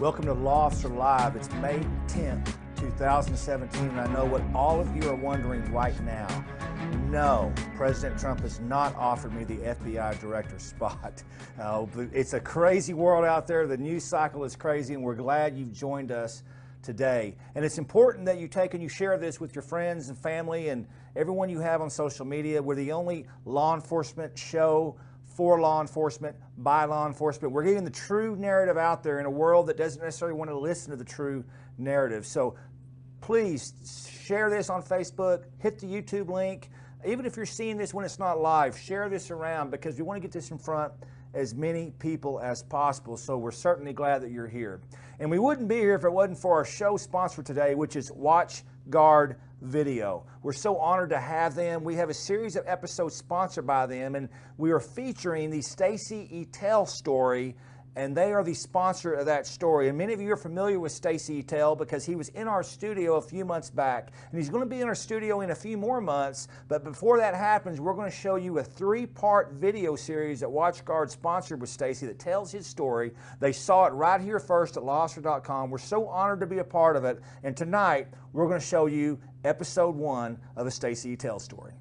Welcome to Law Officer Live. It's May 10th, 2017, and I know what all of you are wondering right now. No, President Trump has not offered me the FBI director spot. It's a crazy world out there. The news cycle is crazy, and we're glad you've joined us today. And it's important that you take and you share this with your friends and family and everyone you have on social media. We're the only law enforcement show for law enforcement, by law enforcement. We're getting the true narrative out there in a world that doesn't necessarily want to listen to the true narrative. So please share this on Facebook, hit the YouTube link. Even if you're seeing this when it's not live, share this around because we want to get this in front as many people as possible. So we're certainly glad that you're here. And we wouldn't be here if it wasn't for our show sponsor today, which is WatchGuard Video. We're so honored to have them. We have a series of episodes sponsored by them, and we are featuring the Stacies Story, and they are the sponsor of that story. And many of you are familiar with Stacies because he was in our studio a few months back, and he's going to be in our studio in a few more months. But before that happens, we're going to show you a 3-part video series that WatchGuard sponsored with Stacies that tells his story. They saw it right here first at lawofficer.com. We're so honored to be a part of it. And tonight, we're going to show you episode 1 of the Stacies story.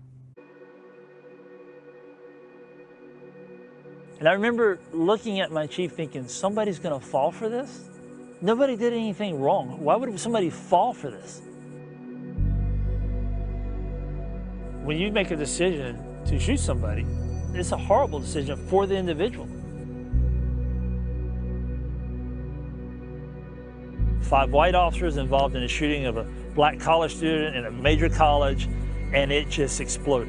And I remember looking at my chief thinking, somebody's going to fall for this? Nobody did anything wrong. Why would somebody fall for this? When you make a decision to shoot somebody, it's a horrible decision for the individual. 5 white officers involved in a shooting of a black college student in a major college, and it just exploded.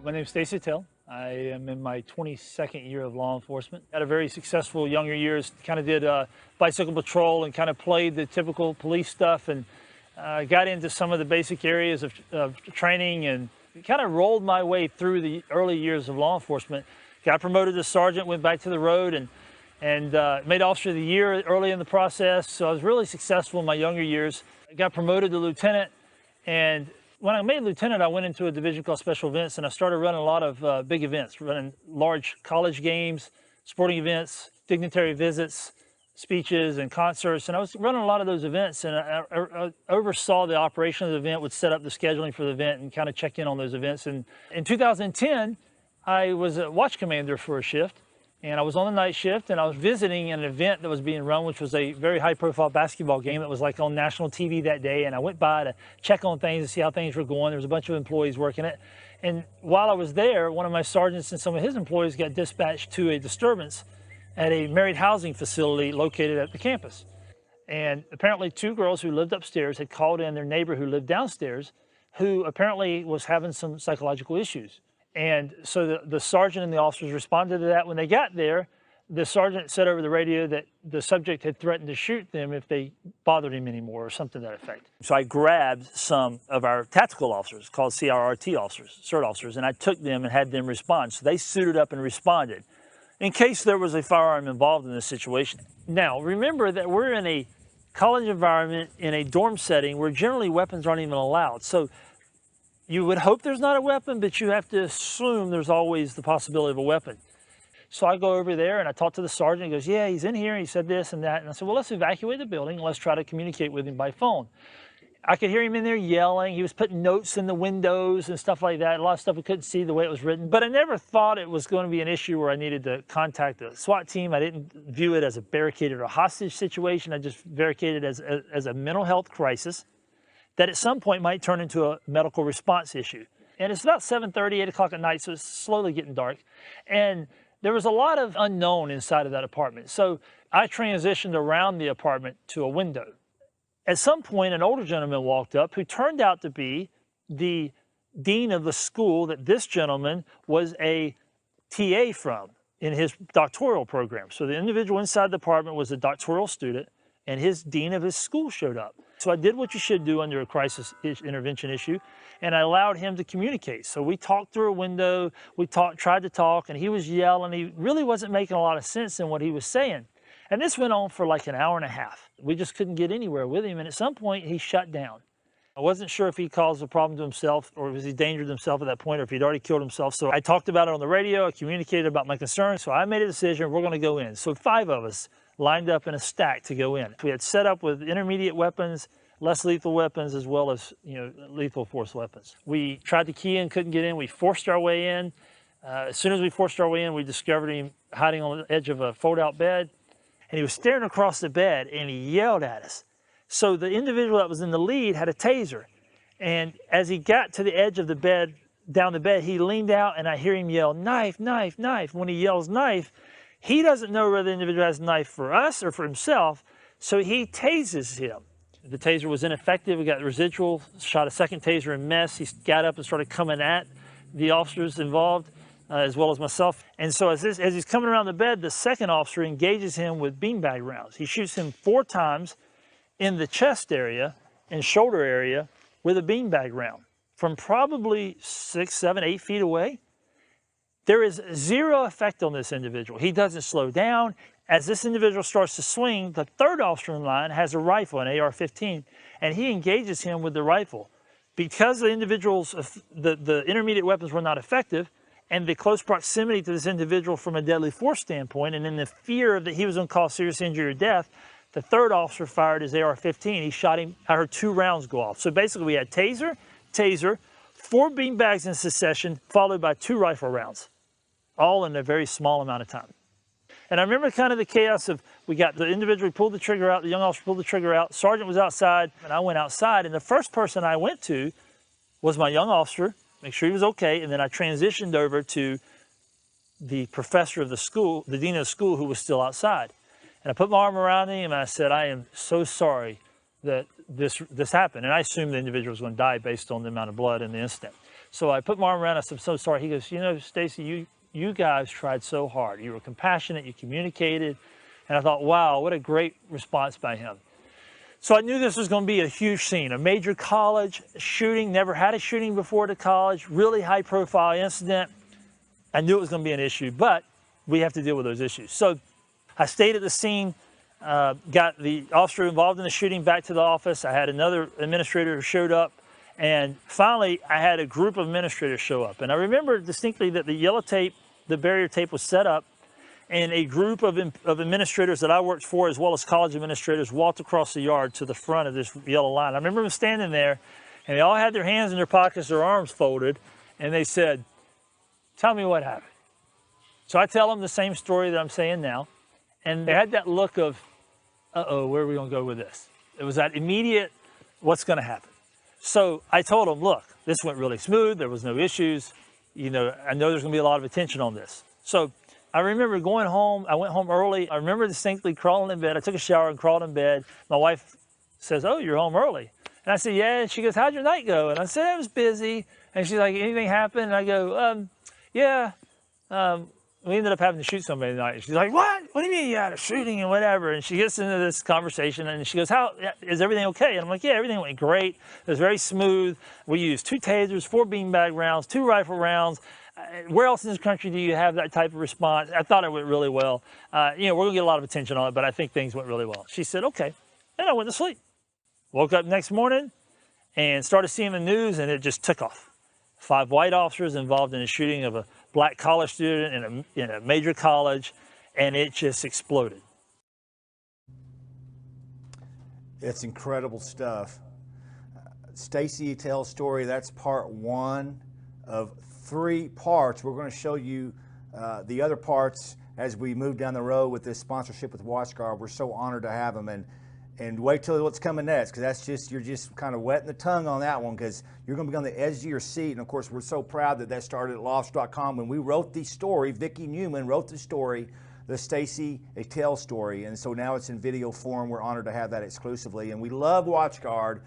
My name is Stacies. I am in my 22nd year of law enforcement. Had a very successful younger years, kind of did bicycle patrol and kind of played the typical police stuff, and got into some of the basic areas of training and kind of rolled my way through the early years of law enforcement. Got promoted to sergeant, went back to the road, and made officer of the year early in the process. So I was really successful in my younger years. I got promoted to lieutenant, and when I made lieutenant, I went into a division called special events, and I started running a lot of big events, running large college games, sporting events, dignitary visits, speeches, and concerts. And I was running a lot of those events, and I oversaw the operation of the event, would set up the scheduling for the event and kind of check in on those events. And in 2010, I was a watch commander for a shift, and I was on the night shift, and I was visiting an event that was being run, which was a very high-profile basketball game that was like on national TV that day. And I went by to check on things and see how things were going. There was a bunch of employees working it. And while I was there, one of my sergeants and some of his employees got dispatched to a disturbance at a married housing facility located at the campus. And apparently 2 girls who lived upstairs had called in their neighbor who lived downstairs, who apparently was having some psychological issues. And so the sergeant and the officers responded to that. When they got there, the sergeant said over the radio that the subject had threatened to shoot them if they bothered him anymore or something to that effect. So I grabbed some of our tactical officers, called CRRT officers, CERT officers, and I took them and had them respond. So they suited up and responded in case there was a firearm involved in this situation. Now, remember that we're in a college environment, in a dorm setting where generally weapons aren't even allowed. So you would hope there's not a weapon, but you have to assume there's always the possibility of a weapon. So I go over there and I talk to the sergeant. He goes, yeah, he's in here. He said this and that. And I said, well, let's evacuate the building and let's try to communicate with him by phone. I could hear him in there yelling. He was putting notes in the windows and stuff like that. A lot of stuff we couldn't see the way it was written. But I never thought it was going to be an issue where I needed to contact the SWAT team. I didn't view it as a barricaded or hostage situation. I just barricaded it as a mental health crisis that at some point might turn into a medical response issue. And it's about 7:30, 8 o'clock at night, so it's slowly getting dark. And there was a lot of unknown inside of that apartment. So I transitioned around the apartment to a window. At some point, an older gentleman walked up who turned out to be the dean of the school that this gentleman was a TA from in his doctoral program. So the individual inside the apartment was a doctoral student, and his dean of his school showed up. So I did what you should do under a crisis intervention issue, and I allowed him to communicate. So we talked through a window, tried to talk, and he was yelling. He really wasn't making a lot of sense in what he was saying. And this went on for like an hour and a half. We just couldn't get anywhere with him, and at some point he shut down. I wasn't sure if he caused a problem to himself or was he endangered himself at that point or if he'd already killed himself. So I talked about it on the radio, I communicated about my concerns, so I made a decision, we're going to go in. So 5 of us lined up in a stack to go in. We had set up with intermediate weapons, less lethal weapons, as well as lethal force weapons. We tried to key in, couldn't get in. We forced our way in. As soon as we forced our way in, we discovered him hiding on the edge of a fold-out bed, and he was staring across the bed, and he yelled at us. So the individual that was in the lead had a taser, and as he got to the edge of the bed, down the bed, he leaned out, and I hear him yell, "Knife, knife, knife." When he yells knife, he doesn't know whether the individual has a knife for us or for himself, so he tases him. The taser was ineffective. We got residual, shot a second taser and missed. He got up and started coming at the officers involved, as well as myself. And so as he's coming around the bed, the second officer engages him with beanbag rounds. He shoots him 4 times in the chest area and shoulder area with a beanbag round from probably 6, 7, 8 feet away. There is 0 effect on this individual. He doesn't slow down. As this individual starts to swing, the third officer in line has a rifle, an AR-15, and he engages him with the rifle. Because the individuals, the intermediate weapons were not effective, and the close proximity to this individual from a deadly force standpoint, and in the fear that he was going to cause serious injury or death, the third officer fired his AR-15. He shot him. I heard 2 rounds go off. So basically we had taser, 4 beanbags in succession, followed by 2 rifle rounds, all in a very small amount of time. And I remember kind of the chaos of, we got the individual who pulled the trigger out, the young officer pulled the trigger out, sergeant was outside, and I went outside, and the first person I went to was my young officer, make sure he was okay, and then I transitioned over to the professor of the school, the dean of the school, who was still outside. And I put my arm around him and I said, "I am so sorry that this happened." And I assumed the individual was going to die based on the amount of blood in the incident. So I put my arm around him, I said, "I'm so sorry." He goes, "You know, Stacy, you guys tried so hard. You were compassionate, you communicated." And I thought, wow, what a great response by him. So I knew this was going to be a huge scene, a major college shooting, never had a shooting before at a college, really high profile incident. I knew it was going to be an issue, but we have to deal with those issues. So I stayed at the scene, got the officer involved in the shooting back to the office. I had another administrator who showed up, and finally I had a group of administrators show up. And I remember distinctly that the yellow tape, the barrier tape was set up, and a group of administrators that I worked for, as well as college administrators, walked across the yard to the front of this yellow line. I remember them standing there, and they all had their hands in their pockets, their arms folded, and they said, "Tell me what happened." So I tell them the same story that I'm saying now. And they had that look of, uh-oh, where are we going to go with this? It was that immediate, what's going to happen? So I told them, look, this went really smooth. There was no issues. I know there's going to be a lot of attention on this. So I remember going home. I went home early. I remember distinctly crawling in bed. I took a shower and crawled in bed. My wife says, "Oh, you're home early." And I said, "Yeah." And she goes, "How'd your night go?" And I said, "It was busy." And she's like, "Anything happened?" And I go, "Yeah. We ended up having to shoot somebody tonight." She's like, "What? What do you mean you had a shooting and whatever?" And she gets into this conversation and she goes, "Is everything okay?" And I'm like, "Yeah, everything went great. It was very smooth. We used 2 tasers, 4 beanbag rounds, 2 rifle rounds. Where else in this country do you have that type of response?" I thought it went really well. We're going to get a lot of attention on it, but I think things went really well. She said, "Okay." And I went to sleep. Woke up next morning and started seeing the news, and it just took off. 5 white officers involved in a shooting of a black college student in a major college, and it just exploded. It's incredible stuff. Stacy Tells Story, that's part 1 of 3 parts. We're going to show you the other parts as we move down the road with this sponsorship with WatchGuard. We're so honored to have them, and wait till what's coming next, because you're just kind of wetting the tongue on that one, because you're going to be on the edge of your seat. And of course, we're so proud that started at lofts.com when we wrote the story. Vicki Newman wrote the story, the Stacy Tells Story, and so now it's in video form. We're honored to have that exclusively, and we love WatchGuard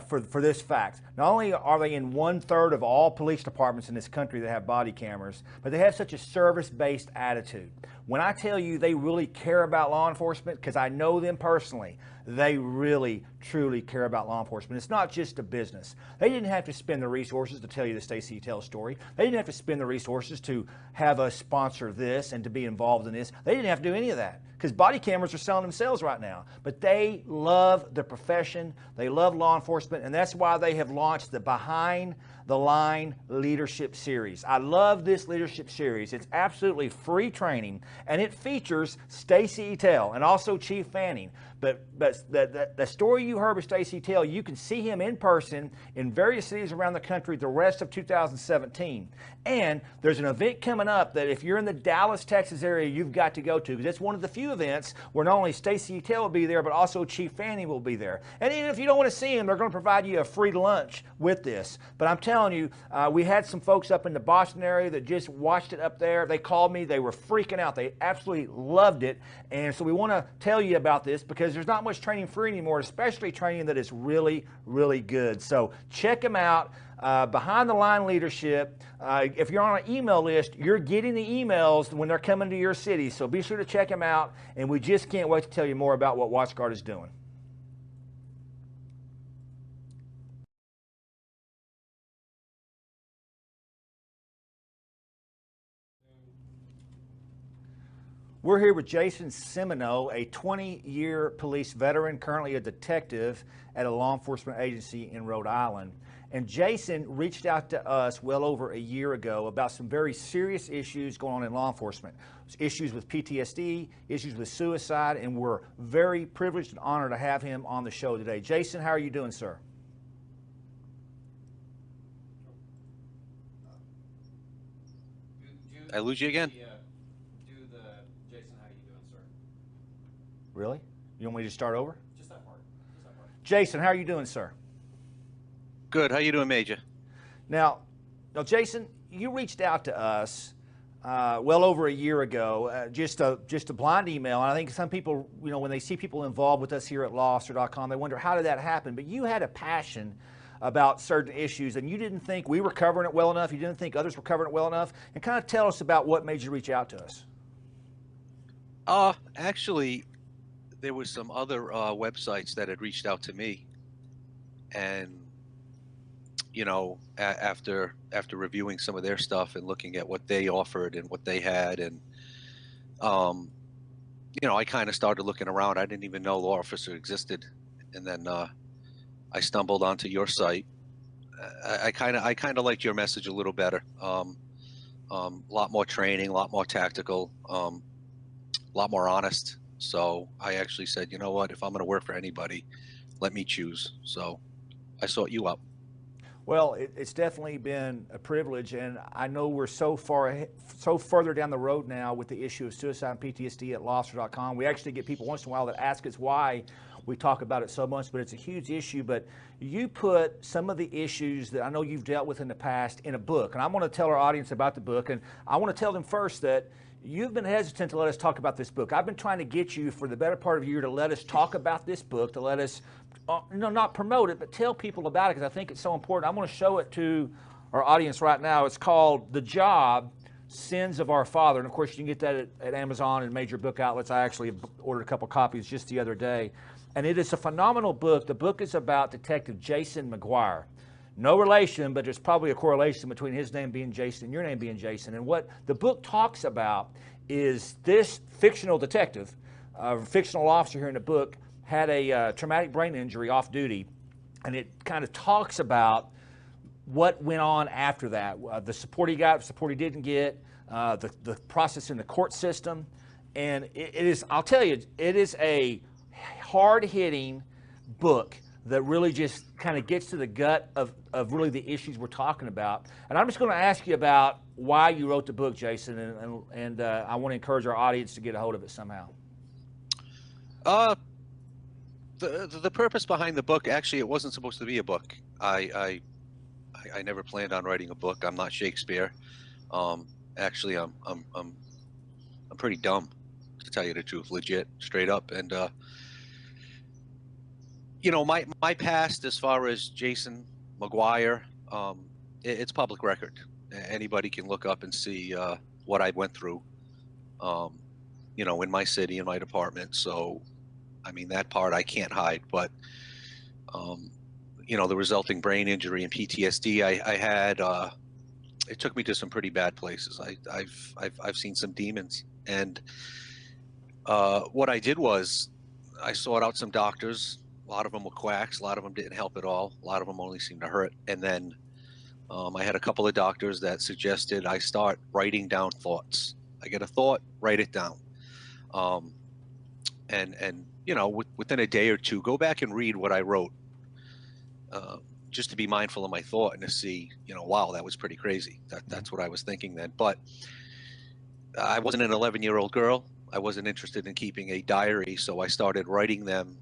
for this fact. Not only are they in 1/3 of all police departments in this country that have body cameras, but they have such a service-based attitude. When I tell you they really care about law enforcement, because I know them personally, they really, truly care about law enforcement. It's not just a business. They didn't have to spend the resources to tell you the Stacy Tells Story. They didn't have to spend the resources to have us sponsor this and to be involved in this. They didn't have to do any of that. because body cameras are selling themselves right now. But they love the profession, they love law enforcement, and that's why they have launched the Behind the Line Leadership Series. I love this leadership series. It's absolutely free training, and it features Stacy Tell and also Chief Fanning. But the story you heard with Stacy Tell, you can see him in person in various cities around the country the rest of 2017. And there's an event coming up that if you're in the Dallas, Texas area, you've got to go to, because it's one of the few events where not only Stacy Tell will be there, but also Chief Fanning will be there. And even if you don't want to see him, they're going to provide you a free lunch with this. But I'm telling you, we had some folks up in the Boston area that just watched it up there. They called me. They were freaking out. They absolutely loved it. And so we want to tell you about this, because there's not much training free anymore, especially training that is really, really good. So check them out. Behind the Line Leadership. If you're on an email list, you're getting the emails when they're coming to your city. So be sure to check them out. And we just can't wait to tell you more about what WatchGuard is doing. We're here with Jason Simoneau, a 20-year police veteran, currently a detective at a law enforcement agency in Rhode Island. And Jason reached out to us well over a year ago about some very serious issues going on in law enforcement. Issues with PTSD, issues with suicide, and we're very privileged and honored to have him on the show today. Jason, how are you doing, sir? I lose you again? Really? You want me to start over? Just that part. Just that part. Jason, how are you doing, sir? Good. How you doing, Major? Now, Jason, you reached out to us well over a year ago, just a blind email. And I think some people, when they see people involved with us here at lawofficer.com, they wonder, how did that happen? But you had a passion about certain issues, and you didn't think we were covering it well enough. You didn't think others were covering it well enough. And kind of tell us about what made you reach out to us. Actually, there was some other websites that had reached out to me, and after reviewing some of their stuff and looking at what they offered and what they had, and I kind of started looking around. I didn't even know Law Officer existed, and then I stumbled onto your site. I kind of liked your message a little better. A lot more training, a lot more tactical, a lot more honest. So I actually said, you know what, if I'm going to work for anybody, let me choose. So I sought you up. Well, it's definitely been a privilege, and I know we're so further down the road now with the issue of suicide and PTSD at lawofficer.com. We actually get people once in a while that ask us why we talk about it so much, but it's a huge issue. But you put some of the issues that I know you've dealt with in the past in a book, and I want to tell our audience about the book, and I want to tell them first that you've been hesitant to let us talk about this book. I've been trying to get you for the better part of a year to let us talk about this book, to let us, not promote it, but tell people about it, because I think it's so important. I'm going to show it to our audience right now. It's called The Job, Sins of Our Father. And of course, you can get that at Amazon and major book outlets. I actually ordered a couple copies just the other day. And it is a phenomenal book. The book is about Detective Jason McGuire. No relation, but there's probably a correlation between his name being Jason and your name being Jason. And what the book talks about is this fictional detective, fictional officer here in the book, had a traumatic brain injury off duty. And it kind of talks about what went on after that, the support he got, the support he didn't get, the process in the court system. And it is, I'll tell you, it is a hard-hitting book that really just kind of gets to the gut of really the issues we're talking about. And I'm just going to ask you about why you wrote the book, Jason, and I want to encourage our audience to get a hold of it somehow. The purpose behind the book, actually, it wasn't supposed to be a book. I never planned on writing a book. I'm not Shakespeare. Actually, I'm pretty dumb, to tell you the truth, legit, straight up. And my past as far as Jason McGuire, it's public record. Anybody can look up and see what I went through, in my city, in my department. So, I mean, that part I can't hide. But, the resulting brain injury and PTSD I had, it took me to some pretty bad places. I've seen some demons, and What I did was I sought out some doctors. A lot of them were quacks. A lot of them didn't help at all. A lot of them only seemed to hurt. And then I had a couple of doctors that suggested I start writing down thoughts. I get a thought, write it down. Um, and within a day or two, go back and read what I wrote, just to be mindful of my thought and to see, wow, that was pretty crazy. That's what I was thinking then. But I wasn't an 11-year-old girl. I wasn't interested in keeping a diary, so I started writing them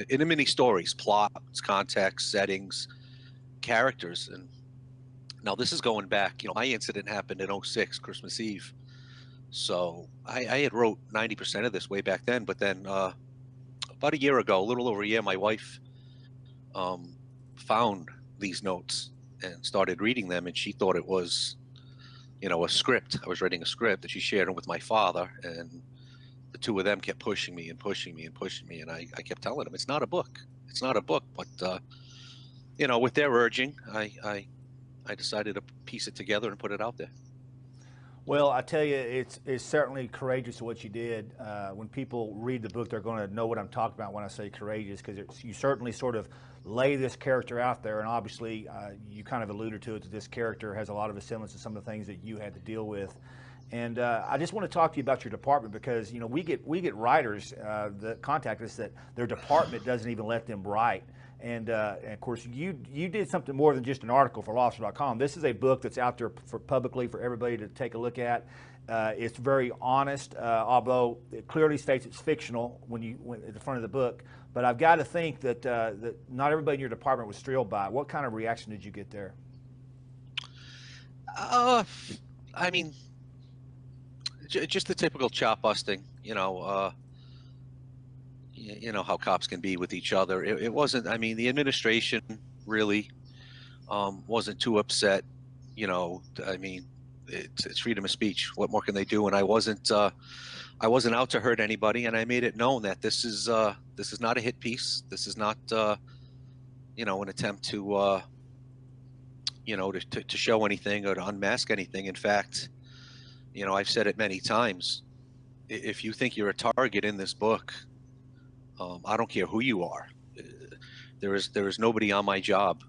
in mini stories, plots, context, settings, characters. And now this is going back. My incident happened in '06, Christmas Eve. So I had wrote 90% of this way back then. But then about a year ago, a little over a year, my wife found these notes and started reading them, and she thought it was a script. I was writing a script, that she shared them with my father, and the two of them kept pushing me and pushing me and pushing me. And I kept telling them, it's not a book. It's not a book. But, with their urging, I decided to piece it together and put it out there. Well, I tell you, it's certainly courageous what you did. When people read the book, they're going to know what I'm talking about when I say courageous, because you certainly sort of lay this character out there, and obviously you kind of alluded to it, that this character has a lot of a semblance to some of the things that you had to deal with. And I just want to talk to you about your department, because we get writers that contact us that their department doesn't even let them write. And of course, you did something more than just an article for lawofficer.com. This is a book that's out there publicly for everybody to take a look at. It's very honest, although it clearly states it's fictional when at the front of the book. But I've got to think that that not everybody in your department was thrilled by it. What kind of reaction did you get there? I mean, just the typical chop busting. You know how cops can be with each other. It wasn't. I mean, the administration really wasn't too upset. I mean, it's freedom of speech. What more can they do? And I wasn't out to hurt anybody, and I made it known that this is not a hit piece. This is not an attempt to to show anything or to unmask anything. In fact, I've said it many times. If you think you're a target in this book, I don't care who you are. There is nobody on my job,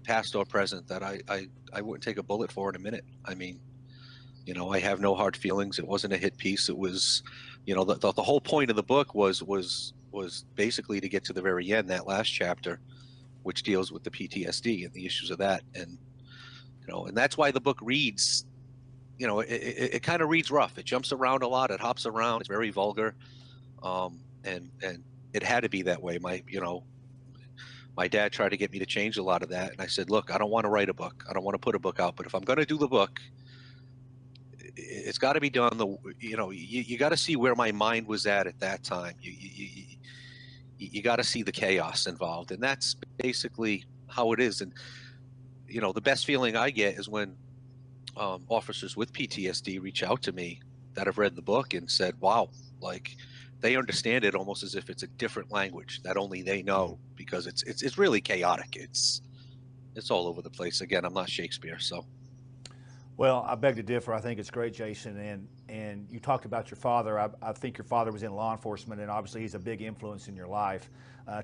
past or present, that I wouldn't take a bullet for in a minute. I mean, I have no hard feelings. It wasn't a hit piece. It was, the whole point of the book was basically to get to the very end, that last chapter, which deals with the PTSD and the issues of that. And, and that's why the book reads, it kind of reads rough. It jumps around a lot. It hops around. It's very vulgar. And it had to be that way. My dad tried to get me to change a lot of that, and I said, look, I don't want to write a book. I don't want to put a book out, but if I'm going to do the book, it's got to be done. You got to see where my mind was at that time. You got to see the chaos involved, and that's basically how it is. And the best feeling I get is when officers with PTSD reach out to me that have read the book and said, wow, like, they understand it almost as if it's a different language that only they know, because it's really chaotic. It's all over the place. Again, I'm not Shakespeare, so. Well, I beg to differ. I think it's great, Jason. And you talked about your father. I think your father was in law enforcement, and obviously he's a big influence in your life.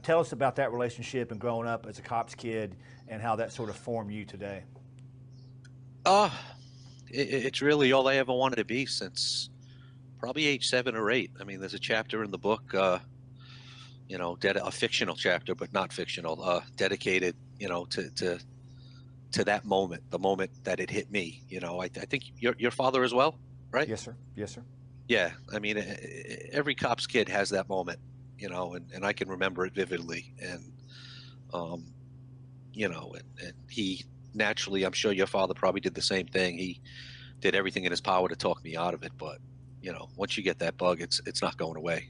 Tell us about that relationship and growing up as a cop's kid, and how that sort of formed you today. It's really all I ever wanted to be since probably age 7 or 8. I mean, there's a chapter in the book, a fictional chapter, but not fictional, dedicated, to that moment, the moment that it hit me. I think your father as well, right? Yes, sir. Yes, sir. Yeah. I mean, every cop's kid has that moment, and I can remember it vividly. And, and he naturally, I'm sure your father probably did the same thing. He did everything in his power to talk me out of it, but once you get that bug, it's not going away.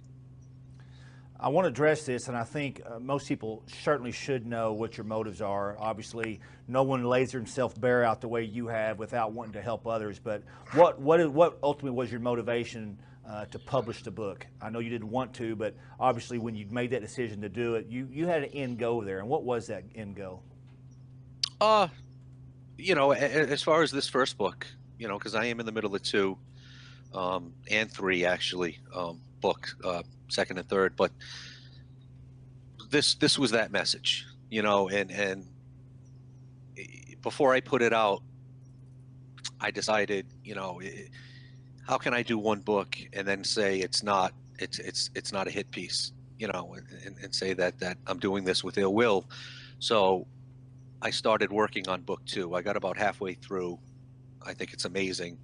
I want to address this, and I think most people certainly should know what your motives are. Obviously, no one lays himself bare out the way you have without wanting to help others. But what ultimately was your motivation to publish the book? I know you didn't want to, but obviously when you made that decision to do it, you had an end goal there. And what was that end goal? As far as this first book, because I am in the middle of 2. and 3 actually, book, second and third. But this was that message, and before I put it out, I decided, how can I do one book and then say it's not a hit piece, and say that I'm doing this with ill will. So I started working on book 2. I got about halfway through. I think it's amazing.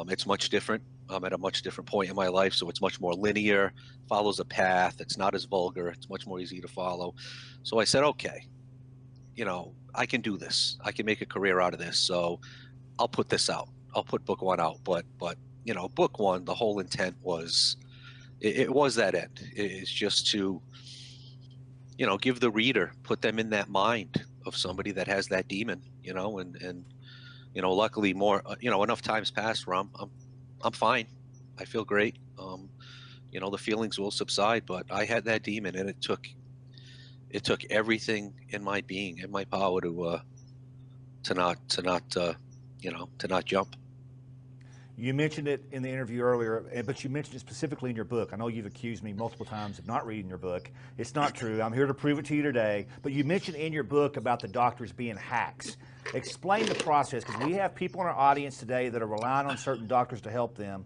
It's much different. I'm at a much different point in my life, so it's much more linear, follows a path. It's not as vulgar. It's much more easy to follow. So I said, okay, I can do this. I can make a career out of this. So I'll put this out. I'll put book 1 out. But book 1, the whole intent was, it was that end. It's just to, give the reader, put them in that mind of somebody that has that demon, and luckily more, enough times passed where I'm fine. I feel great. The feelings will subside, but I had that demon, and it took everything in my being, in my power to not jump. You mentioned it in the interview earlier, but you mentioned it specifically in your book. I know you've accused me multiple times of not reading your book. It's not true. I'm here to prove it to you today. But you mentioned in your book about the doctors being hacks. Explain the process, because we have people in our audience today that are relying on certain doctors to help them.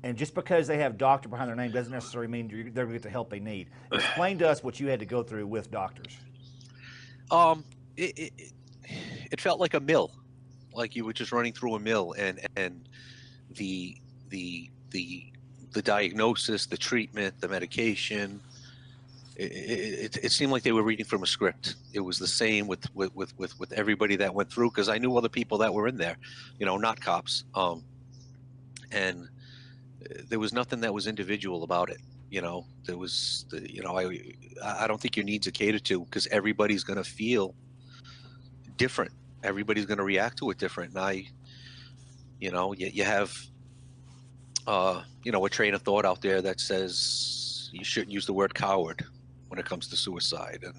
And just because they have doctor behind their name doesn't necessarily mean they're going to get the help they need. Explain to us what you had to go through with doctors. It felt like a mill, like you were just running through a mill, and the diagnosis, the treatment, the medication. It seemed like they were reading from a script. It was the same with everybody that went through, because I knew other people that were in there, not cops. And there was nothing that was individual about it. There was, I don't think your needs are catered to, because everybody's going to feel different. Everybody's going to react to it different. And you have, a train of thought out there that says you shouldn't use the word coward when it comes to suicide. And,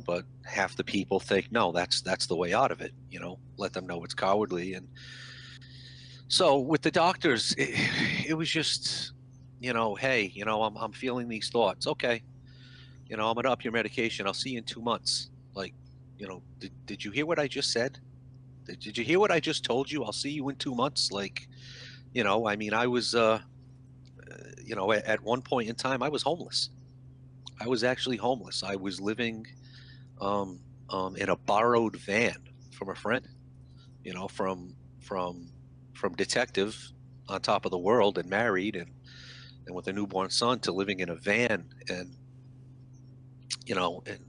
but half the people think, no, that's the way out of it. Let them know it's cowardly. And so with the doctors, it was just, hey, I'm feeling these thoughts. Okay. I'm going to up your medication. I'll see you in 2 months. Like, did you hear what I just said? Did you hear what I just told you? I'll see you in 2 months. Like, I was, at one point in time, I was homeless. I was actually homeless. I was living in a borrowed van from a friend, from detective on top of the world and married and with a newborn son, to living in a van. And, and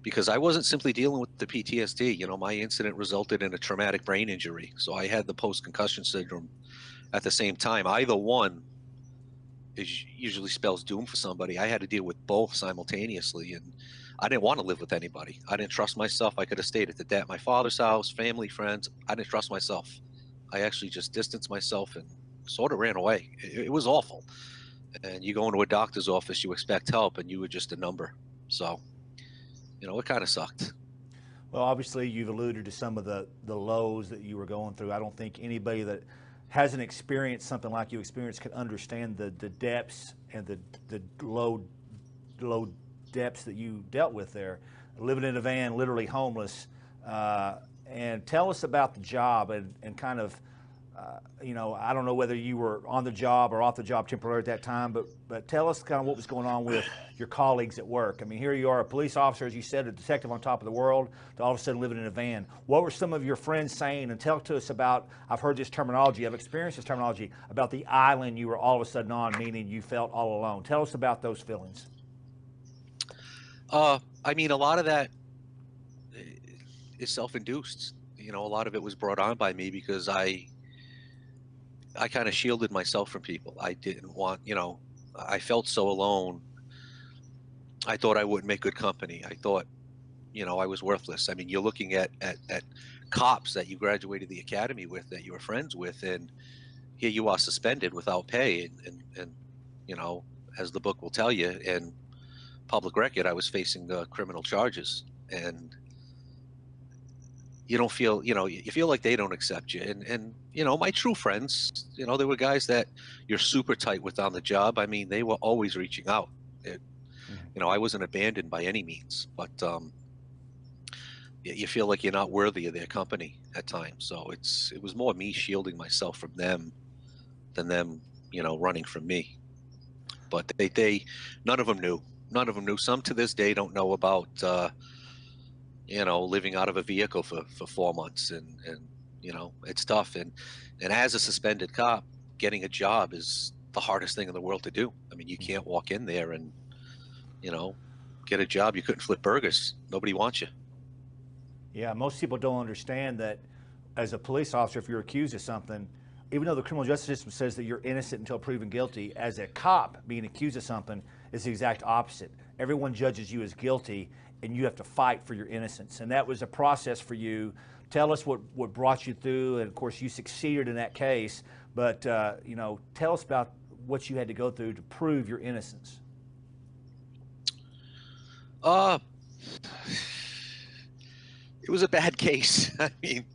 because I wasn't simply dealing with the PTSD, my incident resulted in a traumatic brain injury. So I had the post-concussion syndrome at the same time. Either one usually spells doom for somebody. I had to deal with both simultaneously, and I didn't want to live with anybody. I didn't trust myself. I could have stayed at my father's house, family, friends. I didn't trust myself. I actually just distanced myself and sort of ran away. It was awful. And you go into a doctor's office, you expect help, and you were just a number. So, it kind of sucked. Well, obviously, you've alluded to some of the lows that you were going through. I don't think anybody that hasn't experienced something like you experienced could understand the depths and the low depths that you dealt with there. Living in a van, literally homeless. And tell us about the job and kind of, I don't know whether you were on the job or off the job temporarily at that time, but tell us kind of what was going on with your colleagues at work. I mean, here you are, a police officer, as you said, a detective on top of the world, to all of a sudden living in a van. What were some of your friends saying? And tell to us about, I've heard this terminology, I've experienced this terminology, about the island you were all of a sudden on, meaning you felt all alone. Tell us about those feelings. A lot of that is self-induced. A lot of it was brought on by me because I kind of shielded myself from people. I didn't want, I felt so alone. I thought I wouldn't make good company. I thought, I was worthless. I mean, you're looking at cops that you graduated the academy with, that you were friends with, and here you are suspended without pay. And as the book will tell you, in public record, I was facing criminal charges. And you don't feel, you feel like they don't accept you. And my true friends, there were guys that you're super tight with on the job. I mean, they were always reaching out. It, I wasn't abandoned by any means, but you feel like you're not worthy of their company at times. So it was more me shielding myself from them than them, running from me. But they none of them knew. None of them knew. Some to this day don't know about living out of a vehicle for 4 months, and it's tough. And as a suspended cop, getting a job is the hardest thing in the world to do. I mean, you can't walk in there and get a job. You couldn't flip burgers. Nobody wants you. Yeah, most people don't understand that as a police officer, if you're accused of something, even though the criminal justice system says that you're innocent until proven guilty, as a cop being accused of something is the exact opposite. Everyone judges you as guilty, and you have to fight for your innocence. And that was a process for you. Tell us what brought you through, and of course you succeeded in that case, but tell us about what you had to go through to prove your innocence. It was a bad case. I mean,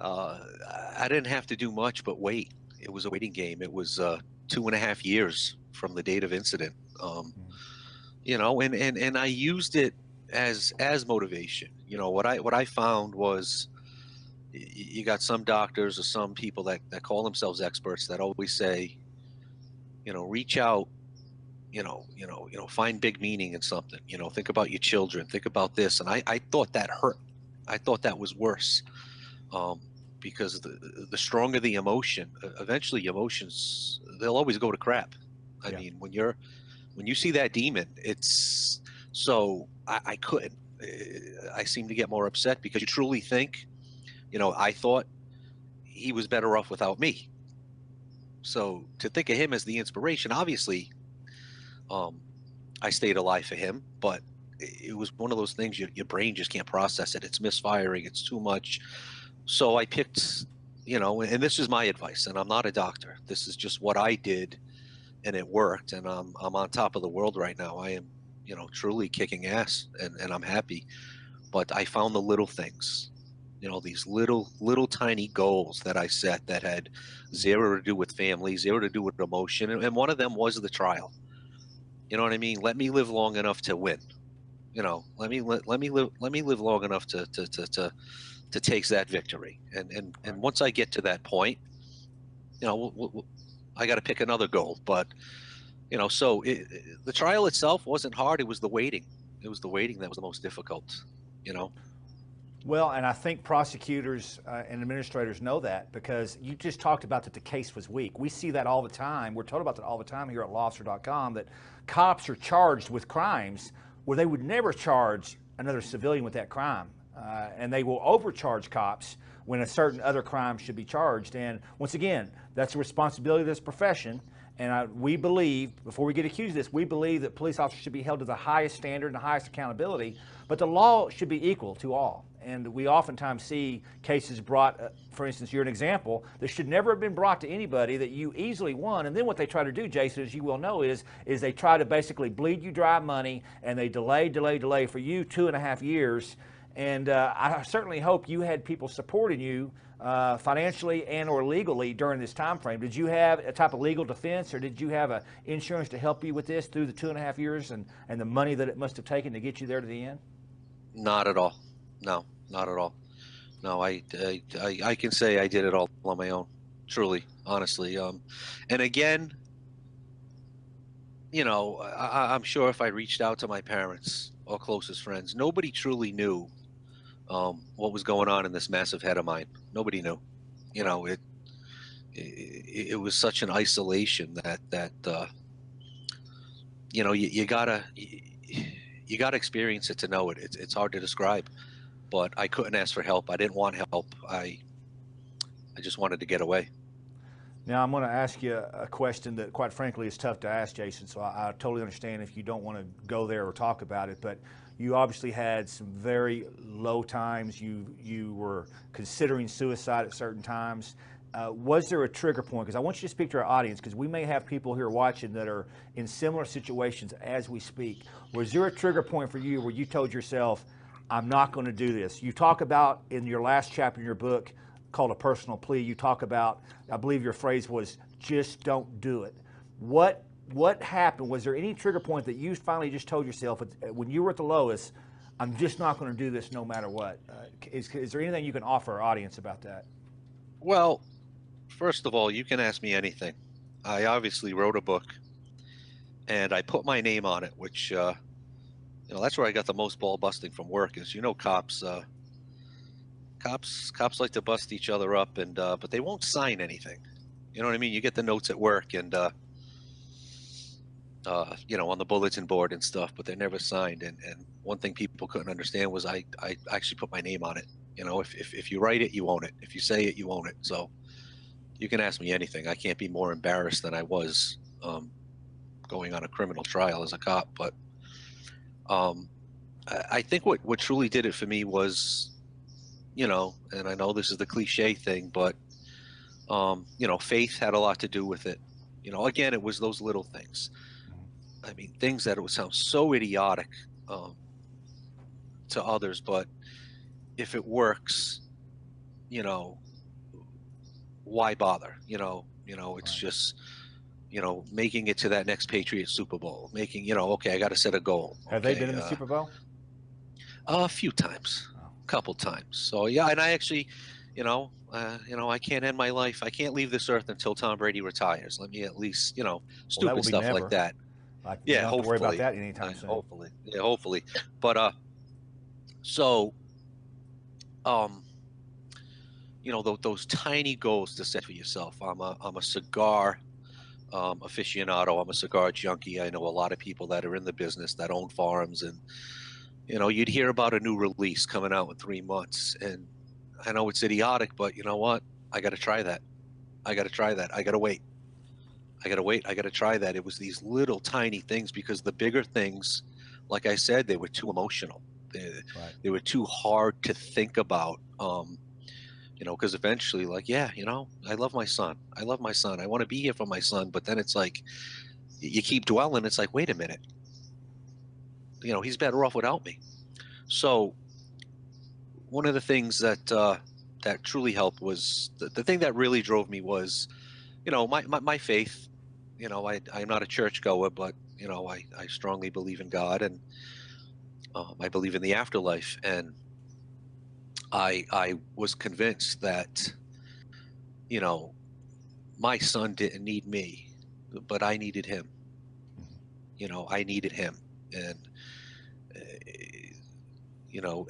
I didn't have to do much but wait. It was a waiting game. It was 2.5 years from the date of incident. And I used it as motivation. What I found was you got some doctors or some people that call themselves experts that always say, reach out, find big meaning in something, think about your children, think about this. And I thought that hurt. I thought that was worse. Because the stronger the emotion, eventually emotions, they'll always go to crap. I mean, when you see that demon, it's so I couldn't. I seem to get more upset because you truly think, I thought he was better off without me. So to think of him as the inspiration, obviously, I stayed alive for him, but it was one of those things your brain just can't process it. It's misfiring. It's too much. So I picked, and this is my advice, and I'm not a doctor. This is just what I did, and it worked, and I'm on top of the world right now. I am, truly kicking ass, and I'm happy. But I found the little things, these little tiny goals that I set that had zero to do with family, zero to do with emotion, and one of them was the trial. You know what I mean? Let me live long enough to win. Let me live long enough to take that victory. And once I get to that point, I got to pick another goal. But so the trial itself wasn't hard. It was the waiting. It was the waiting that was the most difficult. Well, and I think prosecutors and administrators know that, because you just talked about that the case was weak. We see that all the time. We're told about that all the time here at lawofficer.com, that cops are charged with crimes where they would never charge another civilian with that crime. And they will overcharge cops when a certain other crime should be charged. And once again, that's a responsibility of this profession. And we believe, before we get accused of this, we believe that police officers should be held to the highest standard and the highest accountability, but the law should be equal to all. And we oftentimes see cases brought, for instance, you're an example, that should never have been brought to anybody that you easily won. And then what they try to do, Jason, as you well know, is they try to basically bleed you dry money, and they delay for you 2.5 years. And I certainly hope you had people supporting you financially and or legally during this time frame. Did you have a type of legal defense, or did you have a insurance to help you with this through the 2.5 years and the money that it must have taken to get you there to the end? Not at all. No, not at all. No, I can say I did it all on my own, truly, honestly. And again, I'm sure if I reached out to my parents or closest friends, nobody truly knew what was going on in this massive head of mine. Nobody knew. It was such an isolation that you gotta experience it to know it. It's hard to describe, but I couldn't ask for help. I didn't want help. I just wanted to get away. Now, I'm going to ask you a question that, quite frankly, is tough to ask, Jason, so I totally understand if you don't want to go there or talk about it, but you obviously had some very low times. You were considering suicide at certain times. Was there a trigger point? Because I want you to speak to our audience, because we may have people here watching that are in similar situations as we speak. Was there a trigger point for you where you told yourself, I'm not going to do this. You talk about in your last chapter in your book called A Personal Plea, you talk about, I believe your phrase was, just don't do it. What happened? Was there any trigger point that you finally just told yourself when you were at the lowest, I'm just not going to do this no matter what? Is there anything you can offer our audience about that? Well, first of all, you can ask me anything. I obviously wrote a book, and I put my name on it, which that's where I got the most ball busting from work. Is cops like to bust each other up, and but they won't sign anything. You know what I mean? You get the notes at work, and on the bulletin board and stuff, but they're never signed. And one thing people couldn't understand was I actually put my name on it. If you write it, you own it. If you say it, you own it. So you can ask me anything. I can't be more embarrassed than I was going on a criminal trial as a cop. But I think what truly did it for me was, and I know this is the cliche thing, but faith had a lot to do with it. Again, it was those little things. I mean, things that would sound so idiotic to others, but if it works, why bother? It's just, making it to that next Patriots Super Bowl, okay, I got to set a goal. Have they been in the Super Bowl? A few times, a couple times. So yeah, and I actually, I can't end my life. I can't leave this earth until Tom Brady retires. Let me at least, stupid stuff like that. You don't have to worry about that anytime soon. Hopefully, yeah, hopefully. But those tiny goals to set for yourself. I'm a cigar aficionado. I'm a cigar junkie. I know a lot of people that are in the business that own farms, and you'd hear about a new release coming out in 3 months, and I know it's idiotic, but you know what? I got to try that. I got to try that. I got to wait. I got to wait. I got to try that. It was these little tiny things, because the bigger things, like I said, they were too emotional. They were too hard to think about. Because eventually, I love my son. I love my son. I want to be here for my son. But then it's like, you keep dwelling. It's like, wait a minute. He's better off without me. So one of the things that truly helped was the thing that really drove me was, my faith. I'm not a churchgoer, but I strongly believe in God, and I believe in the afterlife. And I was convinced that, my son didn't need me, but I needed him. I needed him. And,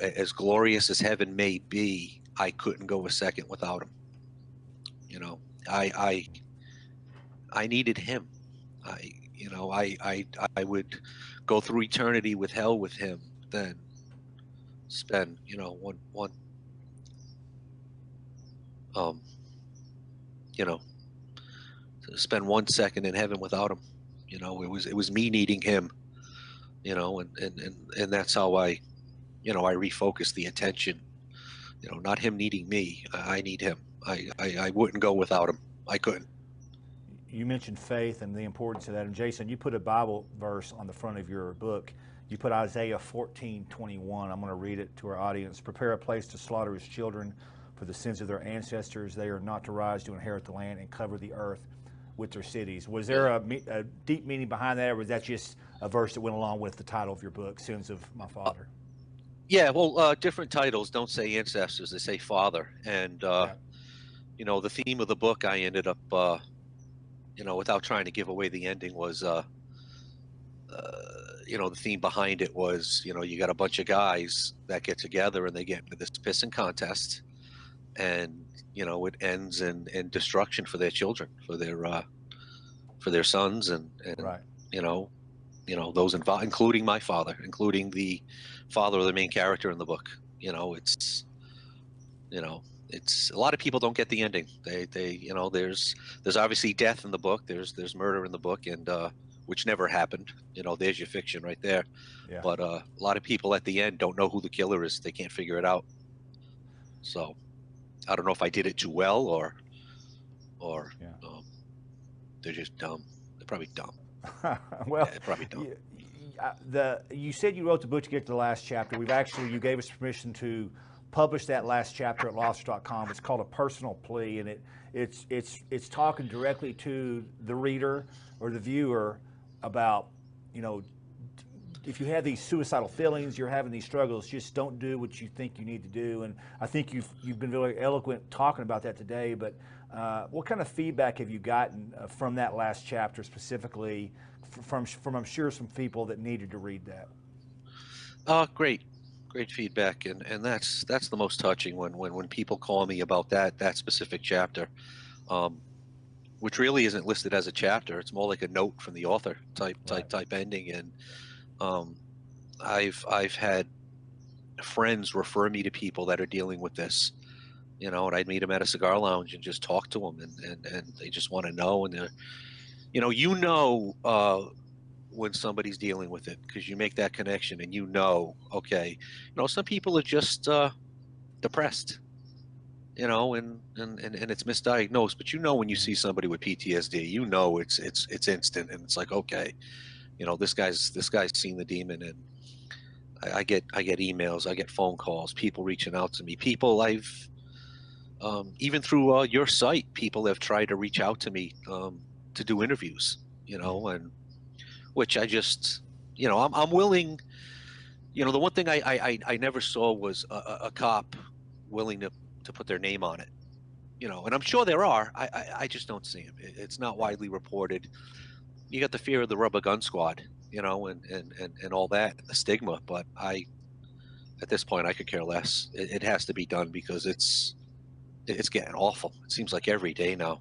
as glorious as heaven may be, I couldn't go a second without him. I needed him. I would go through eternity with hell with him, then spend, spend 1 second in heaven without him. It was me needing him, and that's how I refocused the attention, not him needing me. I need him. I wouldn't go without him. I couldn't. You mentioned faith and the importance of that. And Jason, you put a Bible verse on the front of your book. You put Isaiah 14:21. I'm going to read it to our audience. Prepare a place to slaughter his children for the sins of their ancestors. They are not to rise to inherit the land and cover the earth with their cities. Was there a deep meaning behind that, or was that just a verse that went along with the title of your book, Sins of My Father? Yeah, well, different titles don't say ancestors, they say father. And, the theme of the book, I ended up, without trying to give away the ending, was, the theme behind it was, you got a bunch of guys that get together and they get into this pissing contest, and, it ends in destruction for their children, for their sons, and right. Those involved, including my father, including the father of the main character in the book. It's a lot of people don't get the ending. They there's obviously death in the book. There's murder in the book, and which never happened. There's your fiction right there. Yeah. But a lot of people at the end don't know who the killer is. They can't figure it out. So I don't know if I did it too well, or they're just dumb. They're probably dumb. Well, yeah, probably dumb. you said you wrote the book to get to the last chapter. You gave us permission to publish that last chapter at lawofficer.com. It's called A Personal Plea, and it's talking directly to the reader or the viewer about, if you have these suicidal feelings, you're having these struggles, just don't do what you think you need to do. And I think you've been very eloquent talking about that today. But what kind of feedback have you gotten from that last chapter specifically, from I'm sure some people that needed to read that? Great feedback, and that's the most touching when people call me about that specific chapter, which really isn't listed as a chapter. It's more like a note from the author type ending. And I've had friends refer me to people that are dealing with this, and I'd meet them at a cigar lounge and just talk to them, and they just want to know, and they're, when somebody's dealing with it, because you make that connection, and okay, some people are just depressed, and it's misdiagnosed, but when you see somebody with PTSD, it's instant, and it's like, okay, this guy's seen the demon. And I get emails, I get phone calls, people reaching out to me, people I've even through your site, people have tried to reach out to me to do interviews, and which I just, I'm willing. The one thing I never saw was a cop willing to put their name on it, and I'm sure there are. I just don't see them. It's not widely reported. You got the fear of the rubber gun squad, and all that, the stigma. But at this point, I could care less. It has to be done because it's getting awful. It seems like every day now,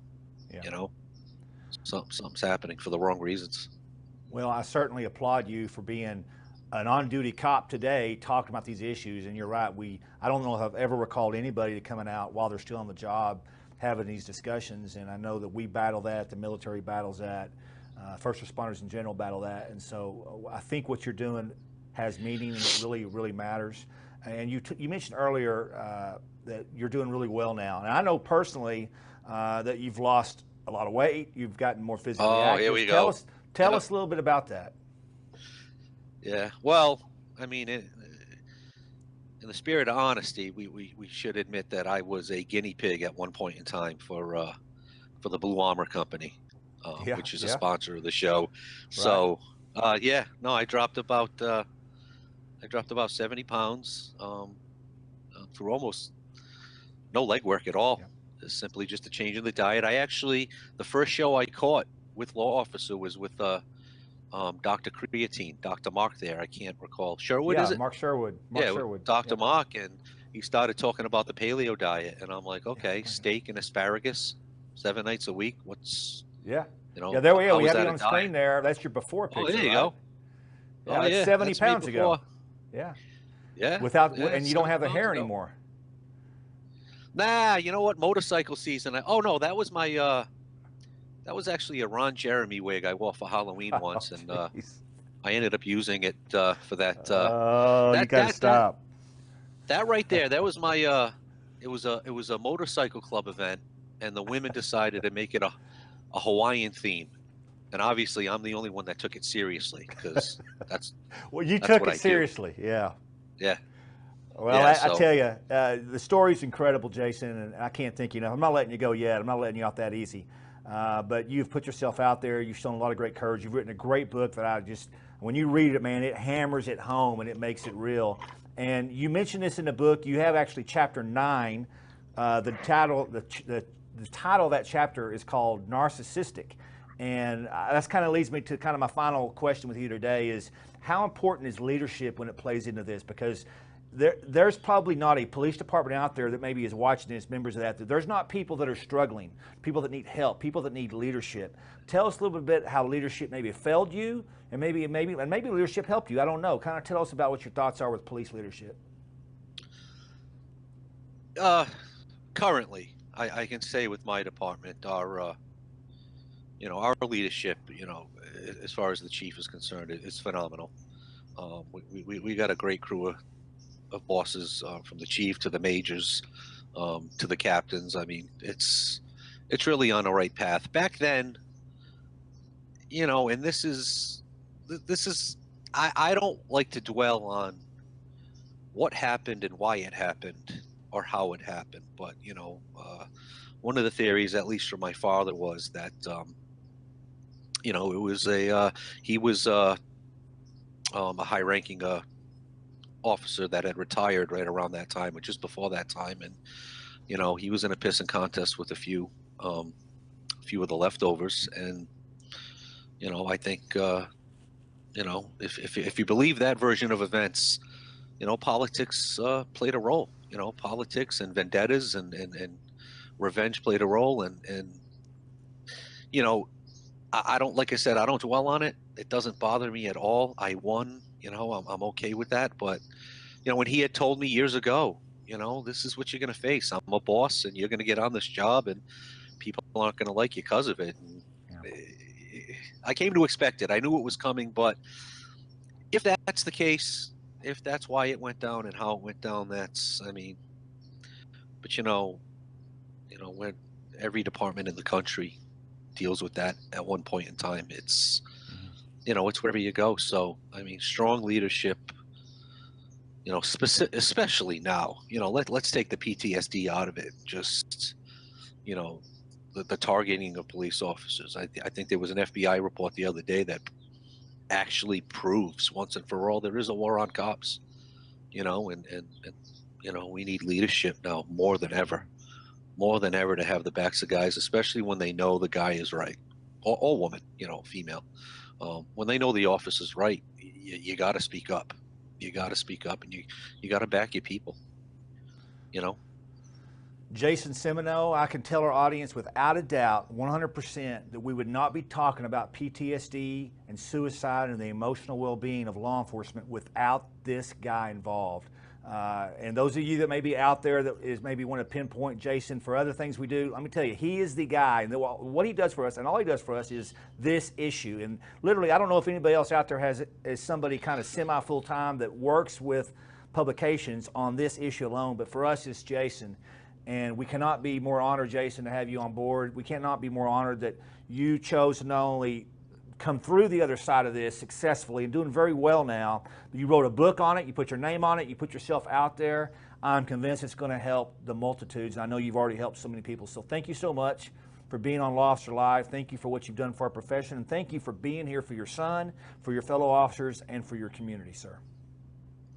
something's happening for the wrong reasons. Well, I certainly applaud you for being an on-duty cop today, talking about these issues. And you're right. I don't know if I've ever recalled anybody coming out while they're still on the job having these discussions. And I know that we battle that, the military battles that, first responders in general battle that. And so I think what you're doing has meaning, and it really, really matters. And you mentioned earlier that you're doing really well now. And I know personally that you've lost a lot of weight. You've gotten more physically active. Here we go. Tell us a little bit about that. Yeah. Well, I mean, in the spirit of honesty, we should admit that I was a guinea pig at one point in time for the Blue Armor Company, which is a sponsor of the show. Right. So, I dropped about 70 pounds through almost no leg work at all. Yeah. Simply just a change in the diet. The first show I caught with Law Officer was with Dr. Creatine, Dr. Mark there. I can't recall. Sherwood, is it? Mark Sherwood. Sherwood. Dr. Mark, and he started talking about the paleo diet, and I'm like, okay, steak and asparagus 7 nights a week. What's there we go. We have it on the screen there. That's your before picture. Oh, there you go. Yeah, that's 70 pounds ago. Yeah. Yeah. And you don't have the hair anymore. Nah, you know what? Motorcycle season. That was my that was actually a Ron Jeremy wig I wore for Halloween once, and I ended up using it for that. You gotta stop. That right there. That was my. It was a motorcycle club event, and the women decided to make it a Hawaiian theme, and obviously I'm the only one that took it seriously, because that's. Well, you took it seriously, yeah. Yeah. Well, I tell you, the story's incredible, Jason, and I can't thank you enough. I'm not letting you go yet. I'm not letting you off that easy. But you've put yourself out there. You've shown a lot of great courage. You've written a great book that when you read it, man, it hammers it home and it makes it real. And you mentioned this in the book. You have actually chapter 9. The title of that chapter is called Narcissistic. And that's kind of leads me to kind of my final question with you today is, how important is leadership when it plays into this? Because there's probably not a police department out there that maybe is watching this, members of that. There's not people that are struggling, people that need help, people that need leadership. Tell us a little bit how leadership maybe failed you, and maybe leadership helped you. I don't know. Kind of tell us about what your thoughts are with police leadership. Currently, I can say with my department, our leadership, as far as the chief is concerned, it's phenomenal. We got a great crew of bosses, from the chief to the majors, to the captains. I mean, it's really on the right path. Back then, and this is I don't like to dwell on what happened and why it happened or how it happened. But one of the theories, at least from my father, was that it was he was a high-ranking officer that had retired right around that time, or just before that time, and he was in a pissing contest with a few of the leftovers, and I think if you believe that version of events, politics played a role. Politics and vendettas and revenge played a role, and I don't, like I said, I don't dwell on it. It doesn't bother me at all. I won. I'm okay with that. But when he had told me years ago, this is what you're going to face. I'm a boss, and you're going to get on this job, and people aren't going to like you because of it. And I came to expect it. I knew it was coming. But if that's the case, if that's why it went down and how it went down, but when every department in the country deals with that at one point in time, it's it's wherever you go. So strong leadership, especially now, let's take the PTSD out of it. Just the targeting of police officers. I think there was an FBI report the other day that actually proves once and for all there is a war on cops. And we need leadership now more than ever to have the backs of guys, especially when they know the guy is right, or woman, female. When they know the office is right, you got to speak up. You got to speak up, and you got to back your people. Jason Simoneau, I can tell our audience without a doubt, 100%, that we would not be talking about PTSD and suicide and the emotional well-being of law enforcement without this guy involved. And those of you that may be out there that is maybe want to pinpoint Jason for other things we do, let me tell you, he is the guy. And what he does for us, and all he does for us, is this issue. And literally, I don't know if anybody else out there is somebody kind of semi-full-time that works with publications on this issue alone, but for us, it's Jason. And we cannot be more honored, Jason, to have you on board. We cannot be more honored that you chose to not only come through the other side of this successfully and doing very well now, but you wrote a book on it, you put your name on it, you put yourself out there. I'm convinced it's going to help the multitudes. I know you've already helped so many people. So thank you so much for being on Law Officer Live. Thank you for what you've done for our profession. And thank you for being here for your son, for your fellow officers, and for your community, sir.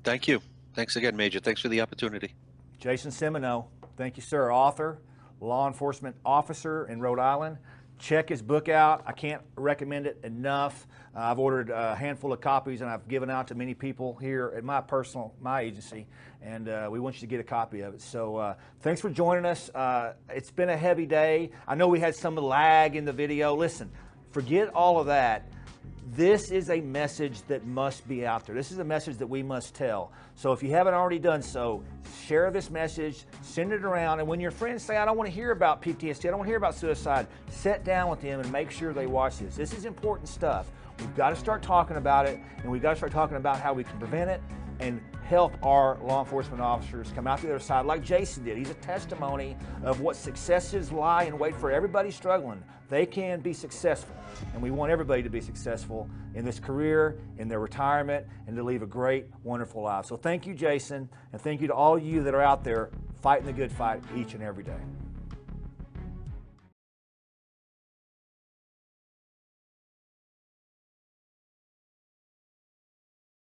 Thank you. Thanks again, Major. Thanks for the opportunity. Jason Simoneau. Thank you, sir. Author, law enforcement officer in Rhode Island. Check his book out. I can't recommend it enough. I've ordered a handful of copies, and I've given out to many people here at my agency, and we want you to get a copy of it. So thanks for joining us. It's been a heavy day. I know we had some lag in the video. Listen, forget all of that. This is a message that must be out there. This is a message that we must tell. So if you haven't already done so, share this message, send it around, and when your friends say, I don't want to hear about PTSD, I don't want to hear about suicide, sit down with them and make sure they watch this. This is important stuff. We've got to start talking about it, and we've got to start talking about how we can prevent it and help our law enforcement officers come out the other side like Jason did. He's a testimony of what successes lie in wait for everybody struggling. They can be successful, and we want everybody to be successful in this career, in their retirement, and to live a great, wonderful life. So thank you, Jason, and thank you to all of you that are out there fighting the good fight each and every day.